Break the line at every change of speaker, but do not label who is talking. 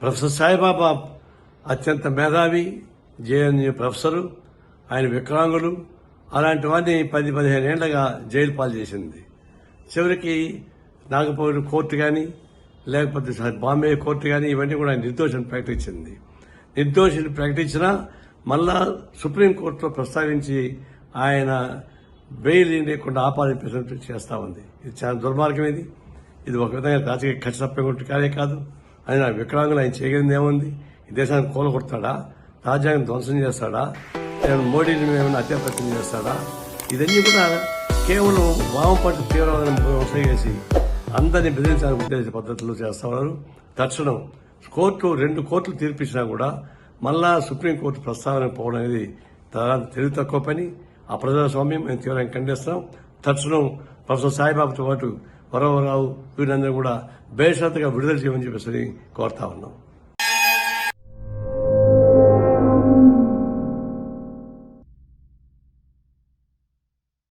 Professor Saibaba అత్యంత మేధావి, JNU professor, ఆయన వికలాంగులు, అలాంటి వారిని 10-15 ఏళ్లుగా జైలు పాలు చేసింది. చివరికి నాగపూర్ కోర్టు కానీ లేకపోతే బాంబే కోర్టు కానీ ఇవన్నీ కూడా నిర్దోషిని ప్రకటించింది. నిర్దోషిని ప్రకటించినా మళ్ళా సుప్రీంకోర్టులో ప్రస్తావించి ఆయన బెయిల్ లేకుండా ఆపాదించేటట్టు చేస్తా ఉంది. ఇది చాలా దుర్మార్గం. ఇది ఒక విధంగా రాజకీయ ఖచ్చితంగా కాదు. ఆయన వికలాంగులు ఆయన చేయగలిగింది ఏముంది? ఈ దేశాన్ని కూలగొడతాడా? రాజ్యాంగం ధ్వంసం చేస్తాడా? మోడీని ఏమైనా అత్యాప్రత్యం చేస్తాడా? ఇదన్నీ కూడా కేవలం వామపట్ల తీవ్రవాదం చేసి అందరినీ బెదిరించాలని ఉద్దేశ పద్ధతులు చేస్తా ఉన్నారు. తక్షణం రెండు కోర్టులు తీర్పిచ్చినా కూడా మళ్ళా సుప్రీంకోర్టు ప్రస్తావన పోవడం అనేది తెలివి తక్కువ పని. ఆ ప్రజాస్వామ్యం మేము తీవ్రంగా ఖండిస్తున్నాం. తక్షణం ప్రొఫెసర్ సాయిబాబాతో పాటు వరవరావు వీరందరూ కూడా బేషరతుగా విడుదల చేయమని చెప్పేసి కోరుతా ఉన్నాం.